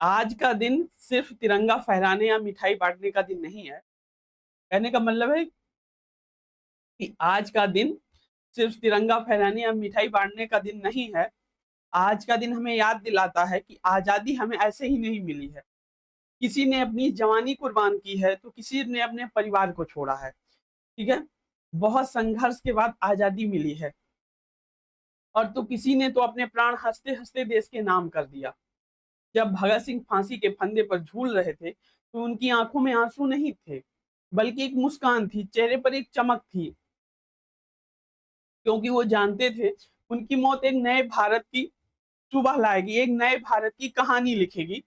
आज का दिन सिर्फ तिरंगा फहराने या मिठाई बाँटने का दिन नहीं है। कहने का मतलब है कि आज का दिन सिर्फ तिरंगा फहराने या मिठाई बाँटने का दिन नहीं है। आज का दिन हमें याद दिलाता है कि आज़ादी हमें ऐसे ही नहीं मिली है। किसी ने अपनी जवानी कुर्बान की है, तो किसी ने अपने परिवार को छोड़ा है। ठीक है? बहुत संघर्ष के बाद आज़ादी मिली है और तो किसी ने तो अपने प्राण हँसते-हँसते देश के नाम कर दिया। जब भगत सिंह फांसी के फंदे पर झूल रहे थे, तो उनकी आँखों में आँसू नहीं थे, बल्कि एक मुस्कान थी, चेहरे पर एक चमक थी, क्योंकि वो जानते थे उनकी मौत एक नए भारत की सुबह लाएगी, एक नए भारत की कहानी लिखेगी।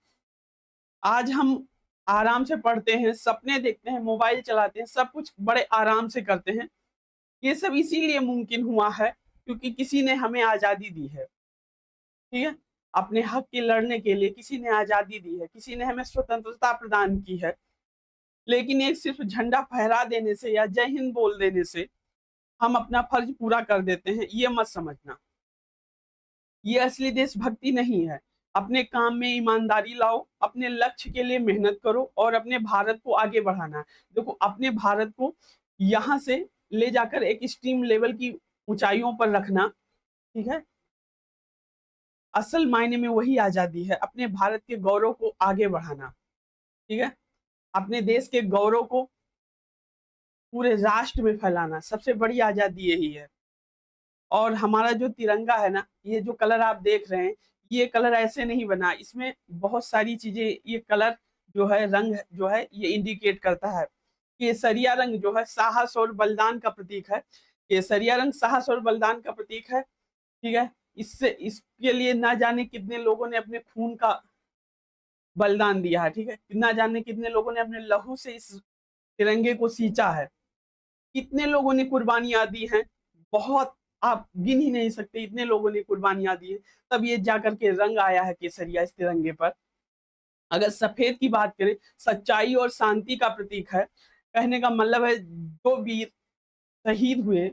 आज हम आराम से पढ़ते हैं, सपने देखते हैं, मोबाइल चलाते हैं, सब कुछ बड़े आराम से करते हैं। ये सब इसीलिए मुमकिन हुआ है क्योंकि किसी ने हमें आज़ादी दी है, ठीक है? अपने हक के लड़ने के लिए किसी ने आज़ादी दी है, किसी ने हमें स्वतंत्रता प्रदान की है। लेकिन एक सिर्फ झंडा फहरा देने से या जय हिंद बोल देने से हम अपना फर्ज पूरा कर देते हैं, ये मत समझना। ये असली देशभक्ति नहीं है। अपने काम में ईमानदारी लाओ, अपने लक्ष्य के लिए मेहनत करो और अपने भारत को आगे बढ़ाना है। देखो, अपने भारत को यहाँ से ले जाकर एक एक्सट्रीम लेवल की ऊँचाइयों पर रखना, ठीक है? असल मायने में वही आज़ादी है, अपने भारत के गौरव को आगे बढ़ाना, ठीक है? अपने देश के गौरव को पूरे राष्ट्र में फैलाना, सबसे बड़ी आज़ादी यही है। और हमारा जो तिरंगा है ना, ये जो कलर आप देख रहे हैं, ये कलर ऐसे नहीं बना, इसमें बहुत सारी चीज़ें, ये कलर जो है, रंग जो है, ये इंडिकेट करता है। केसरिया रंग जो है, साहस और बलिदान का प्रतीक है। केसरिया रंग साहस और बलिदान का प्रतीक है, ठीक है? इससे इसके लिए ना जाने कितने लोगों ने अपने खून का बलिदान दिया है, ठीक है? ना जाने कितने लोगों ने अपने लहू से इस तिरंगे को सींचा है। कितने लोगों ने कुर्बानियाँ दी हैं, बहुत, आप गिन ही नहीं सकते, इतने लोगों ने कुर्बानियाँ दी हैं, तब ये जाकर के रंग आया है केसरिया इस तिरंगे पर। अगर सफ़ेद की बात करें, सच्चाई और शांति का प्रतीक है। कहने का मतलब है, जो वीर शहीद हुए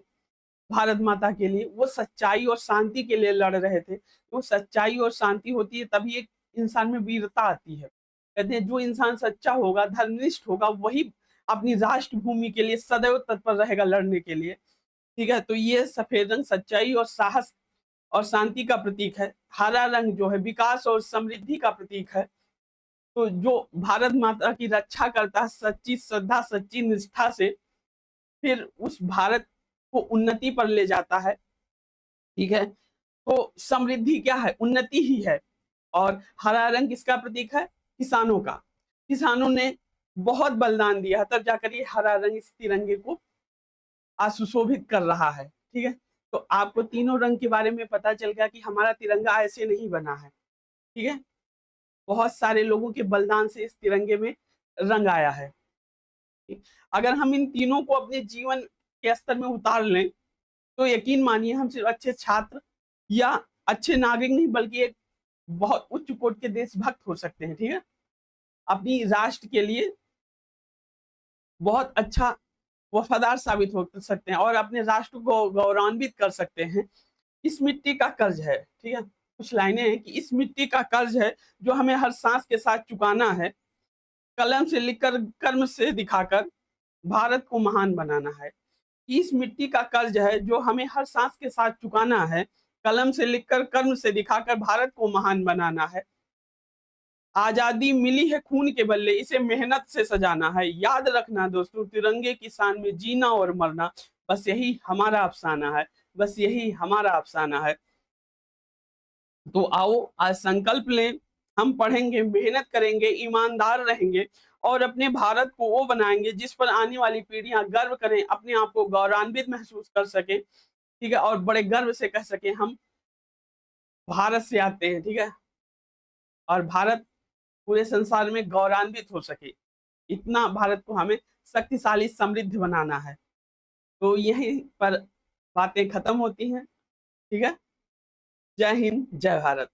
भारत माता के लिए, वो सच्चाई और शांति के लिए लड़ रहे थे। वो सच्चाई और शांति होती है, तभी एक इंसान में वीरता आती है। कहते हैं, जो इंसान सच्चा होगा, धर्मनिष्ठ होगा, वही अपनी राष्ट्र भूमि के लिए सदैव तत्पर रहेगा लड़ने के लिए। ठीक है? तो ये सफ़ेद रंग सच्चाई और साहस और शांति का प्रतीक है। हरा रंग जो है, विकास और समृद्धि का प्रतीक है। तो जो भारत माता की रक्षा करता है सच्ची श्रद्धा, सच्ची निष्ठा से, फिर उस भारत को उन्नति पर ले जाता है, ठीक है? तो समृद्धि क्या है? उन्नति ही है। और हरा रंग किसका प्रतीक है? किसानों का। किसानों ने बहुत बलिदान दिया, तब जाकर ये हरा रंग इस तिरंगे को सुशोभित कर रहा है, ठीक है? तो आपको तीनों रंग के बारे में पता चल गया कि हमारा तिरंगा ऐसे नहीं बना है, ठीक है? बहुत सारे लोगों के बलिदान से इस तिरंगे में रंग आया है। ठीक। अगर हम इन तीनों को अपने जीवन के स्तर में उतार लें, तो यकीन मानिए हम सिर्फ अच्छे छात्र या अच्छे नागरिक नहीं, बल्कि एक बहुत उच्च कोटि के देशभक्त हो सकते हैं, ठीक है? अपनी राष्ट्र के लिए बहुत अच्छा वफ़ादार साबित हो सकते हैं और अपने राष्ट्र को गौरवान्वित कर सकते हैं। इस मिट्टी का कर्ज है, ठीक है? कुछ लाइनें हैं कि इस मिट्टी का कर्ज है, जो हमें हर साँस के साथ चुकाना है। कलम से लिखकर, कर्म से दिखाकर भारत को महान बनाना है। इस मिट्टी का कर्ज है, जो हमें हर साँस के साथ चुकाना है। कलम से लिखकर, कर्म से दिखाकर भारत को महान बनाना है। आज़ादी मिली है खून के बदले, इसे मेहनत से सजाना है। याद रखना दोस्तों, तिरंगे की शान में जीना और मरना, बस यही हमारा अफ़साना है, बस यही हमारा अफ़साना है। तो आओ आज संकल्प लें, हम पढ़ेंगे, मेहनत करेंगे, ईमानदार रहेंगे और अपने भारत को वो बनाएँगे जिस पर आने वाली पीढ़ियाँ गर्व करें, अपने आप को गौरवान्वित महसूस कर सकें, ठीक है? और बड़े गर्व से कह सकें, हम भारत से आते हैं, ठीक है? और भारत पूरे संसार में गौरवान्वित हो सके, इतना भारत को हमें शक्तिशाली, समृद्ध बनाना है। तो यहीं पर बातें खत्म होती हैं, ठीक है? जय हिंद, जय भारत।